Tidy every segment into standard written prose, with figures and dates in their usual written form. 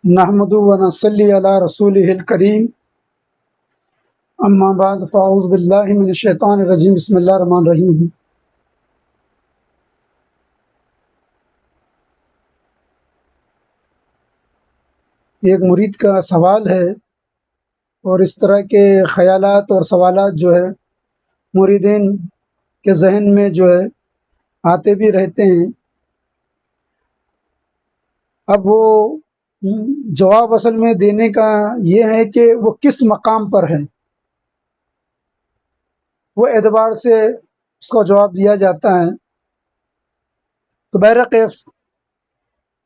نحمد و نصلی علی رسولہ الکریم اما بعد فاعوذ باللہ من الشیطان الرجیم بسم اللہ الرحمن الرحیم۔ ایک مرید کا سوال ہے اور اس طرح کے خیالات اور سوالات جو ہے مریدین کے ذہن میں جو ہے آتے بھی رہتے ہیں۔ اب وہ جواب اصل میں دینے کا یہ ہے کہ وہ کس مقام پر ہے، وہ اعتبار سے اس کا جواب دیا جاتا ہے۔ تو بہرکیف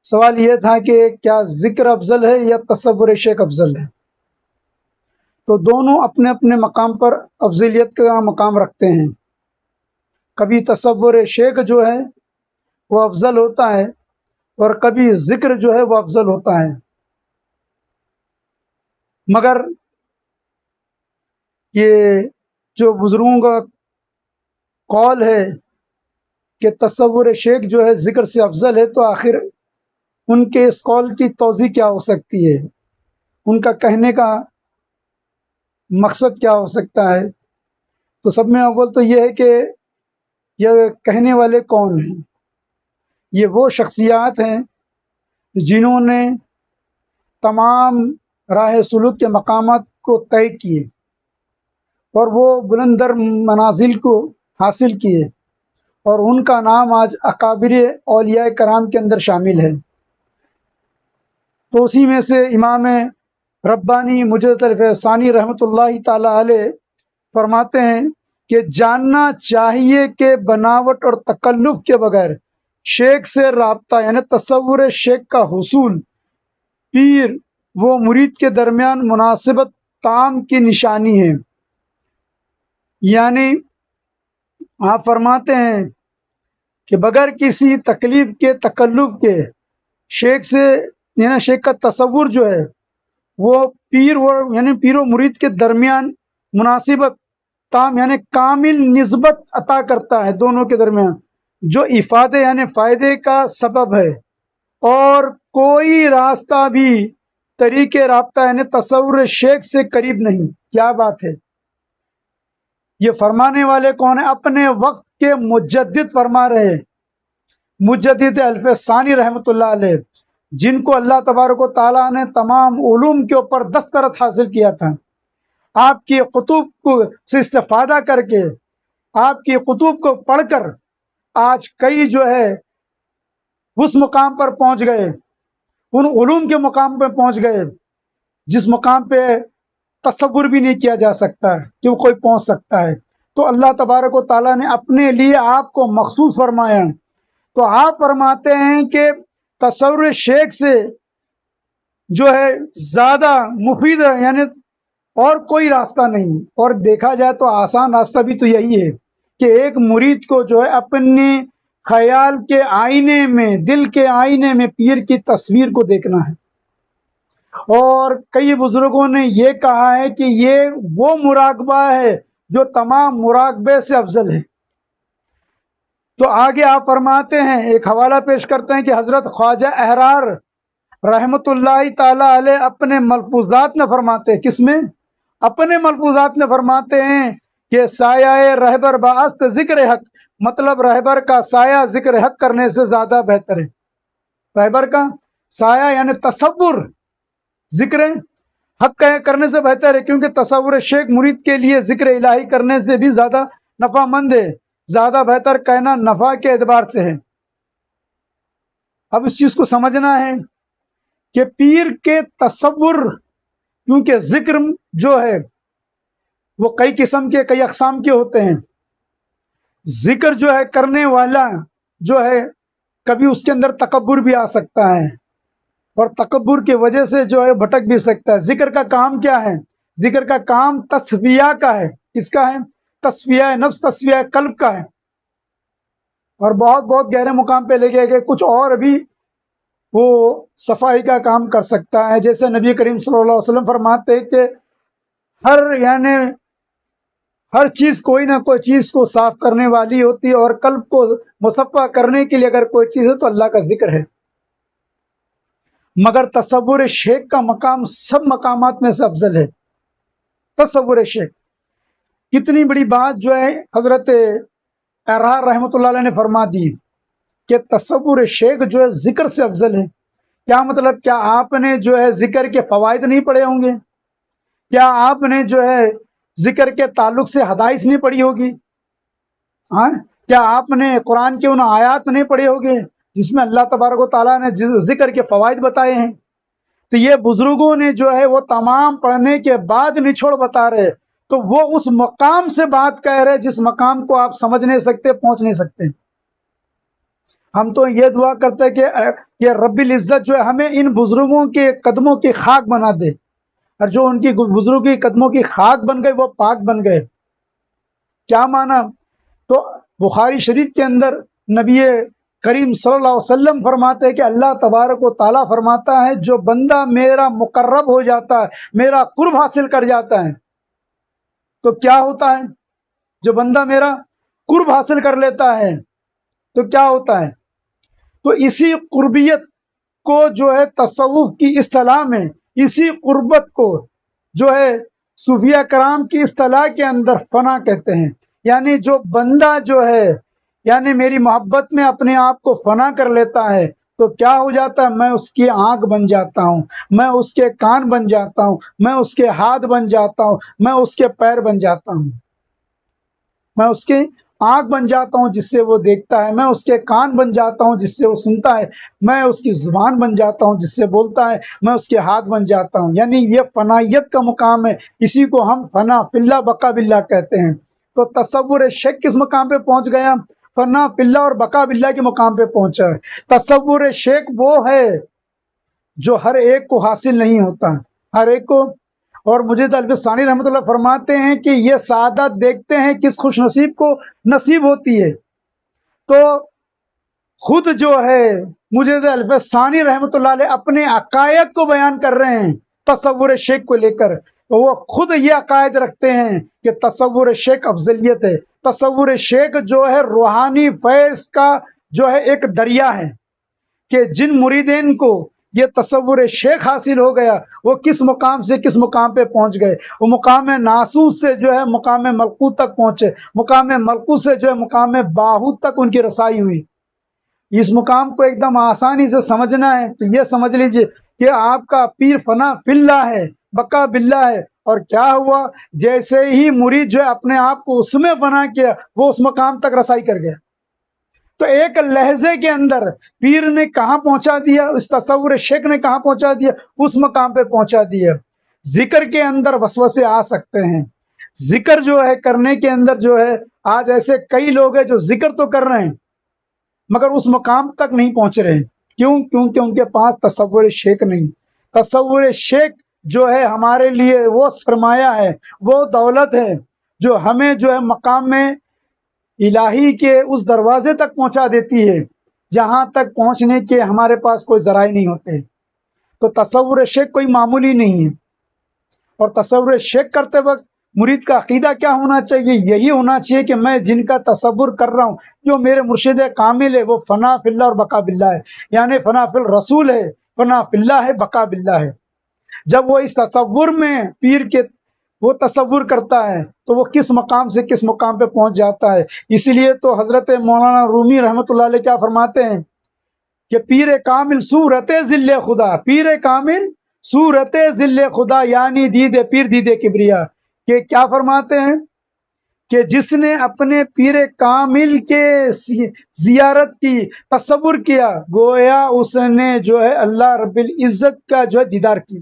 سوال یہ تھا کہ کیا ذکر افضل ہے یا تصور شیخ افضل ہے؟ تو دونوں اپنے اپنے مقام پر افضلیت کا مقام رکھتے ہیں۔ کبھی تصور شیخ جو ہے وہ افضل ہوتا ہے اور کبھی ذکر جو ہے وہ افضل ہوتا ہے، مگر یہ جو بزرگوں کا قول ہے کہ تصور شیخ جو ہے ذکر سے افضل ہے، تو آخر ان کے اس قول کی توضیح کیا ہو سکتی ہے، ان کا کہنے کا مقصد کیا ہو سکتا ہے؟ تو سب میں اول تو یہ ہے کہ یہ کہنے والے کون ہیں؟ یہ وہ شخصیات ہیں جنہوں نے تمام راہ سلوک کے مقامات کو طے کیے اور وہ بلندر منازل کو حاصل کیے، اور ان کا نام آج اکابر اولیاء کرام کے اندر شامل ہے۔ تو اسی میں سے امام ربانی مجدد الفیض ثانی رحمۃ اللہ تعالی علیہ فرماتے ہیں کہ جاننا چاہیے کہ بناوٹ اور تکلف کے بغیر شیخ سے رابطہ یعنی تصور شیخ کا حصول پیر و مرید کے درمیان مناسبت تام کی نشانی ہے۔ یعنی آپ فرماتے ہیں کہ بغیر کسی تکلیف کے تکلف کے شیخ سے یعنی شیخ کا تصور جو ہے وہ پیر و مرید کے درمیان مناسبت تام یعنی کامل نسبت عطا کرتا ہے دونوں کے درمیان، جو افادے یعنی فائدے کا سبب ہے، اور کوئی راستہ بھی طریق رابطہ یعنی تصور شیخ سے قریب نہیں۔ کیا بات ہے! یہ فرمانے والے کون ہیں؟ اپنے وقت کے مجدد فرما رہے ہیں، مجدد الفیض ثانی رحمۃ اللہ علیہ، جن کو اللہ تبارک و تعالیٰ نے تمام علوم کے اوپر دسترت حاصل کیا تھا۔ آپ کی کتب کو سے استفادہ کر کے، آپ کی کتب کو پڑھ کر آج کئی جو ہے اس مقام پر پہنچ گئے، ان علوم کے مقام پہ پہنچ گئے جس مقام پہ تصور بھی نہیں کیا جا سکتا ہے کہ وہ کوئی پہنچ سکتا ہے۔ تو اللہ تبارک و تعالیٰ نے اپنے لیے آپ کو مخصوص فرمایا۔ تو آپ فرماتے ہیں کہ تصور شیخ سے جو ہے زیادہ مفید ہے، یعنی اور کوئی راستہ نہیں۔ اور دیکھا جائے تو آسان راستہ بھی تو یہی ہے کہ ایک مرید کو جو ہے اپنے خیال کے آئینے میں، دل کے آئینے میں پیر کی تصویر کو دیکھنا ہے۔ اور کئی بزرگوں نے یہ کہا ہے کہ یہ وہ مراقبہ ہے جو تمام مراقبے سے افضل ہے۔ تو آگے آپ فرماتے ہیں، ایک حوالہ پیش کرتے ہیں کہ حضرت خواجہ احرار رحمت اللہ تعالی علیہ اپنے ملفوظات میں فرماتے ہیں، کس میں؟ اپنے ملفوظات میں فرماتے ہیں کہ سایہ رہبر باست ذکر حق، مطلب رہبر کا سایہ ذکر حق کرنے سے زیادہ بہتر ہے۔ رہبر کا سایہ یعنی تصور ذکر حق کرنے سے بہتر ہے، کیونکہ تصور شیخ مرید کے لیے ذکر الہی کرنے سے بھی زیادہ نفع مند ہے، زیادہ بہتر کہنا نفع کے اعتبار سے ہے۔ اب اس چیز کو سمجھنا ہے کہ پیر کے تصور، کیونکہ ذکر جو ہے وہ کئی قسم کے، کئی اقسام کے ہوتے ہیں۔ ذکر جو ہے کرنے والا جو ہے کبھی اس کے اندر تکبر بھی آ سکتا ہے، اور تکبر کی وجہ سے جو ہے بھٹک بھی سکتا ہے۔ ذکر کا کام کیا ہے؟ ذکر کا کام تصفیہ کا ہے۔ کس کا ہے؟ تصفیہ نفس، تصفیہ قلب کا ہے، اور بہت بہت گہرے مقام پہ لے کے گئے کچھ اور بھی وہ صفائی کا کام کر سکتا ہے۔ جیسے نبی کریم صلی اللہ علیہ وسلم فرماتے ہیں کہ ہر چیز کوئی نہ کوئی چیز کو صاف کرنے والی ہوتی ہے، اور قلب کو مصفح کرنے کے لیے اگر کوئی چیز ہے تو اللہ کا ذکر ہے۔ مگر تصور شیخ کا مقام سب مقامات میں سے افضل ہے۔ تصور شیخ، کتنی بڑی بات جو ہے حضرت ارحا رحمۃ اللہ علیہ نے فرما دی کہ تصور شیخ جو ہے ذکر سے افضل ہے۔ کیا مطلب؟ کیا آپ نے جو ہے ذکر کے فوائد نہیں پڑھے ہوں گے؟ کیا آپ نے جو ہے ذکر کے تعلق سے حدائث نہیں پڑھی ہوگی؟ ہاں، کیا آپ نے قرآن کے ان آیات نہیں پڑھے ہوگے جس میں اللہ تبارک و تعالیٰ نے ذکر کے فوائد بتائے ہیں؟ تو یہ بزرگوں نے جو ہے وہ تمام پڑھنے کے بعد نچوڑ بتا رہے، تو وہ اس مقام سے بات کہہ رہے جس مقام کو آپ سمجھ نہیں سکتے، پہنچ نہیں سکتے۔ ہم تو یہ دعا کرتے کہ رب العزت جو ہے ہمیں ان بزرگوں کے قدموں کی خاک بنا دے، اور جو ان کی بزرگوں کی قدموں کی خاک بن گئے وہ پاک بن گئے۔ کیا مانا؟ تو بخاری شریف کے اندر نبی کریم صلی اللہ علیہ وسلم فرماتے ہیں کہ اللہ تبارک و تعالیٰ فرماتا ہے جو بندہ میرا مقرب ہو جاتا ہے، میرا قرب حاصل کر جاتا ہے، تو کیا ہوتا ہے؟ جو بندہ میرا قرب حاصل کر لیتا ہے تو کیا ہوتا ہے؟ تو اسی قربیت کو جو ہے تصوف کی اصطلاح میں، اسی قربت کو جو ہے صوفیہ کرام کی اصطلاح کے اندر فنا کہتے ہیں۔ یعنی جو بندہ جو ہے یعنی میری محبت میں اپنے آپ کو فنا کر لیتا ہے تو کیا ہو جاتا ہے؟ میں اس کی آنکھ بن جاتا ہوں، میں اس کے کان بن جاتا ہوں، میں اس کے ہاتھ بن جاتا ہوں، میں اس کے پیر بن جاتا ہوں، میں اس کی آنکھ بن جاتا ہوں جس سے وہ دیکھتا ہے، میں اس کے کان بن جاتا ہوں جس سے وہ سنتا ہے، میں اس کی زبان بن جاتا ہوں جس سے بولتا ہے، میں اس کے ہاتھ بن جاتا ہوں۔ یعنی یہ فنائیت کا مقام ہے، اسی کو ہم فنا فی اللہ بقا باللہ کہتے ہیں۔ تو تصور شیخ کس مقام پہ پہنچ گیا؟ فنا فی اللہ اور بقا باللہ کے مقام پہ پہنچا ہے۔ تصور شیخ وہ ہے جو ہر ایک کو حاصل نہیں ہوتا، ہر ایک کو۔ اور مجید الف ثانی رحمۃ اللہ فرماتے ہیں کہ یہ سعادت دیکھتے ہیں کس خوش نصیب کو نصیب ہوتی ہے۔ تو خود جو ہے مجید الف ثانی رحمۃ اللہ علیہ اپنے عقائد کو بیان کر رہے ہیں تصور شیخ کو لے کر، تو وہ خود یہ عقائد رکھتے ہیں کہ تصور شیخ افضلیت ہے۔ تصور شیخ جو ہے روحانی فیض کا جو ہے ایک دریا ہے کہ جن مریدین کو یہ تصور شیخ حاصل ہو گیا وہ کس مقام سے کس مقام پہ پہنچ گئے، وہ مقام ناسوت سے جو ہے مقام ملکوت تک پہنچے، مقام ملکوت سے جو ہے مقام باہوت تک ان کی رسائی ہوئی۔ اس مقام کو ایک دم آسانی سے سمجھنا ہے تو یہ سمجھ لیجئے کہ آپ کا پیر فنا فی اللہ ہے، بقا باللہ ہے۔ اور کیا ہوا؟ جیسے ہی مرید جو ہے اپنے آپ کو اس میں فنا کیا وہ اس مقام تک رسائی کر گیا۔ تو ایک لہجے کے اندر پیر نے کہاں پہنچا دیا، اس تصور شیخ نے کہاں پہنچا دیا؟ اس مقام پہ پہنچا دیا۔ ذکر کے اندر وسوسے آ سکتے ہیں، ذکر جو ہے کرنے کے اندر جو ہے آج ایسے کئی لوگ ہیں جو ذکر تو کر رہے ہیں مگر اس مقام تک نہیں پہنچ رہے ہیں۔ کیوں؟ کیونکہ ان کے پاس تصور شیخ نہیں۔ تصور شیخ جو ہے ہمارے لیے وہ سرمایہ ہے، وہ دولت ہے جو ہمیں جو ہے مقام میں الہی کے اس دروازے تک پہنچا دیتی ہے جہاں تک پہنچنے کے ہمارے پاس کوئی ذرائع نہیں ہوتے۔ تو تصور شیخ کوئی معمولی نہیں ہے۔ اور تصور شیخ کرتے وقت مرید کا عقیدہ کیا ہونا چاہیے؟ یہی ہونا چاہیے کہ میں جن کا تصور کر رہا ہوں جو میرے مرشد کامل ہے وہ فنا فی اللہ اور بقا باللہ ہے، یعنی فنا فی الرسول ہے، فنا فی اللہ ہے، بقا باللہ ہے۔ جب وہ اس تصور میں پیر کے وہ تصور کرتا ہے تو وہ کس مقام سے کس مقام پہ پہنچ جاتا ہے۔ اسی لیے تو حضرت مولانا رومی رحمۃ اللہ علیہ کیا فرماتے ہیں کہ پیر کامل صورت ذل خدا، پیر کامل صورت ذل خدا، یعنی دید پیر دید کبریا۔ کہ کیا فرماتے ہیں کہ جس نے اپنے پیر کامل کے زیارت کی، تصور کیا، گویا اس نے جو ہے اللہ رب العزت کا جو ہے دیدار کی۔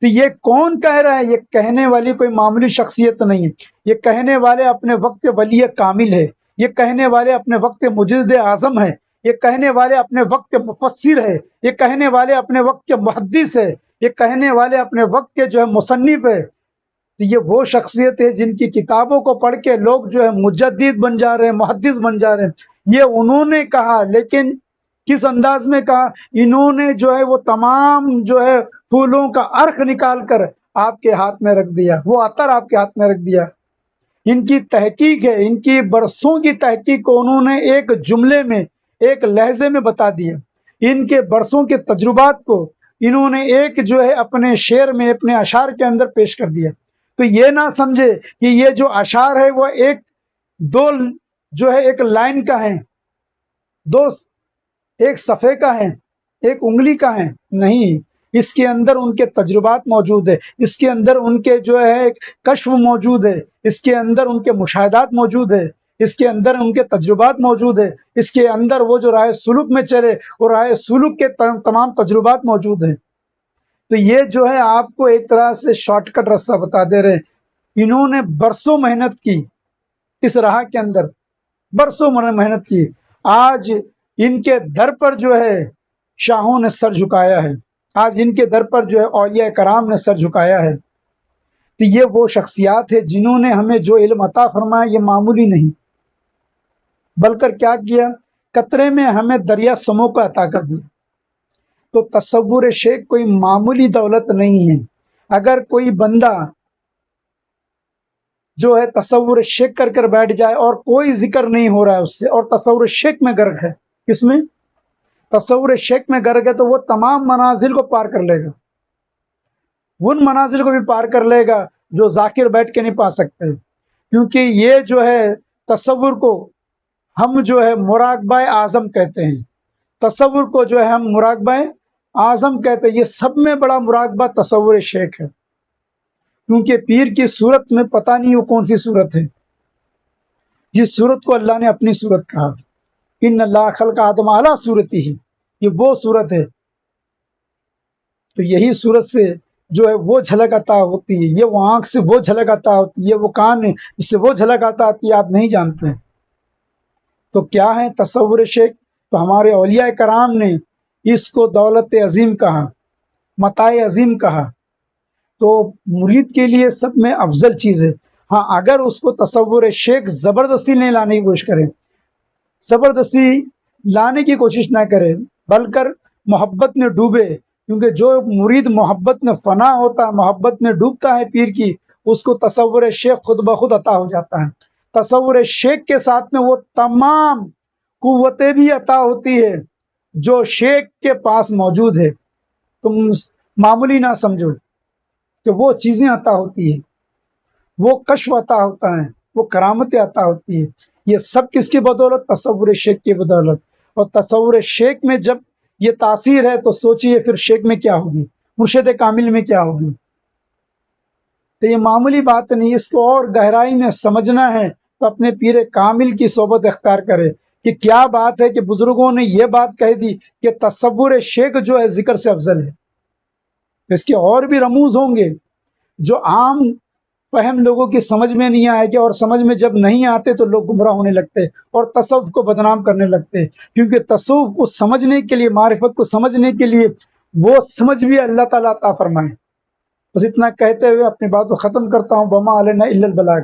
تو یہ کون کہہ رہا ہے؟ یہ کہنے والی کوئی معمولی شخصیت نہیں ہے، یہ کہنے والے اپنے وقت ولی کامل ہے، یہ کہنے والے اپنے وقت مجدد اعظم ہے، یہ کہنے والے اپنے وقت مفسر ہے، یہ کہنے والے اپنے وقت کے محدث ہے، یہ کہنے والے اپنے وقت کے جو ہے مصنف ہے۔ تو یہ وہ شخصیت ہے جن کی کتابوں کو پڑھ کے لوگ جو ہے مجدد بن جا رہے ہیں، محدث بن جا رہے ہیں۔ یہ انہوں نے کہا، لیکن کس انداز میں کہا؟ انہوں نے جو ہے وہ تمام جو ہے پھولوں کا عرق نکال کر آپ کے ہاتھ میں رکھ دیا، وہ عطر آپ کے ہاتھ میں رکھ دیا۔ ان کی تحقیق ہے، ان کی برسوں کی تحقیق کو انہوں نے ایک جملے میں، ایک لہجے میں بتا دیا ان کے برسوں کے تجربات کو انہوں نے ایک جو ہے اپنے شعر میں، اپنے اشعار کے اندر پیش کر دیا۔ تو یہ نہ سمجھے کہ یہ جو اشعار ہے وہ ایک دو جو ہے ایک لائن کا ہے، دو ایک صفحے کا ہے، ایک انگلی کا ہے، نہیں، اس کے اندر ان کے تجربات موجود ہے، اس کے اندر ان کے جو ہے ایک کشف موجود ہے، اس کے اندر ان کے مشاہدات موجود ہے، اس کے اندر ان کے تجربات موجود ہے، اس کے اندر وہ جو راہ سلوک میں چلے وہ راہ سلوک کے تمام تجربات موجود ہیں۔ تو یہ جو ہے آپ کو ایک طرح سے شارٹ کٹ راستہ بتا دے رہے ہیں۔ انہوں نے برسوں محنت کی اس راہ کے اندر، برسوں محنت کی، آج ان کے در پر جو ہے شاہوں نے سر جھکایا ہے، آج ان کے در پر جو ہے اولیاء کرام نے سر جھکایا ہے۔ تو یہ وہ شخصیات ہے جنہوں نے ہمیں جو علم عطا فرمایا یہ معمولی نہیں، بلکہ کیا کیا، قطرے میں ہمیں دریا سمو کو عطا کر دیا۔ تو تصور شیخ کوئی معمولی دولت نہیں ہے۔ اگر کوئی بندہ جو ہے تصور شیخ کر کر بیٹھ جائے اور کوئی ذکر نہیں ہو رہا ہے اس سے، اور تصور شیخ میں غرق ہے، کس میں؟ تصور شیخ میں غرق ہے، تو وہ تمام منازل کو پار کر لے گا، ان منازل کو بھی پار کر لے گا جو ذاکر بیٹھ کے نہیں پا سکتے، کیونکہ یہ جو ہے تصور کو ہم جو ہے مراقبہ اعظم کہتے ہیں، تصور کو جو ہے ہم مراقبہ اعظم کہتے ہیں۔ یہ سب میں بڑا مراقبہ تصور شیخ ہے، کیونکہ پیر کی صورت میں پتہ نہیں وہ کون سی صورت ہے، جس صورت کو اللہ نے اپنی صورت کہا، ان اللہ خلق آدم اعلیٰ صورتی ہی، یہ وہ صورت ہے۔ تو یہی صورت سے جو ہے وہ جھلک عطا ہوتی ہے، یہ وہ آنکھ سے وہ جھلک عطا ہوتی ہے، یہ وہ کان ہے اس سے وہ جھلک عطا آتی ہے، آپ نہیں جانتے۔ تو کیا ہے تصور شیخ؟ تو ہمارے اولیاء کرام نے اس کو دولت عظیم کہا، متاع عظیم کہا۔ تو مرید کے لیے سب میں افضل چیز ہے۔ ہاں، اگر اس کو تصور شیخ زبردستی نہیں لانے کی کوشش کرے، زبردستی لانے کی کوشش نہ کرے، بلکہ محبت میں ڈوبے، کیونکہ جو مرید محبت میں فنا ہوتا ہے، محبت میں ڈوبتا ہے پیر کی، اس کو تصور شیخ خود بخود عطا ہو جاتا ہے۔ تصور شیخ کے ساتھ میں وہ تمام قوتیں بھی عطا ہوتی ہے جو شیخ کے پاس موجود ہے۔ تم معمولی نہ سمجھو کہ وہ چیزیں عطا ہوتی ہیں، وہ کشف عطا ہوتا ہے، وہ کرامتیں عطا ہوتی ہے۔ یہ سب کس کی بدولت؟ تصور شیخ کی بدولت۔ اور تصور شیخ میں جب یہ تاثیر ہے تو سوچئے پھر شیخ میں کیا ہوگی، مرشد کامل میں کیا ہوگی۔ تو یہ معمولی بات نہیں، اس کو اور گہرائی میں سمجھنا ہے تو اپنے پیر کامل کی صحبت اختیار کرے کہ کیا بات ہے کہ بزرگوں نے یہ بات کہہ دی کہ تصور شیخ جو ہے ذکر سے افضل ہے۔ اس کے اور بھی رموز ہوں گے جو عام فہم لوگوں کی سمجھ میں نہیں آئے گے، اور سمجھ میں جب نہیں آتے تو لوگ گمراہ ہونے لگتے اور تصوف کو بدنام کرنے لگتے، کیونکہ تصوف کو سمجھنے کے لیے، معرفت کو سمجھنے کے لیے وہ سمجھ بھی اللہ تعالیٰ عطا فرمائے۔ بس اتنا کہتے ہوئے اپنی بات کو ختم کرتا ہوں۔ وما علینا الا البلاغ۔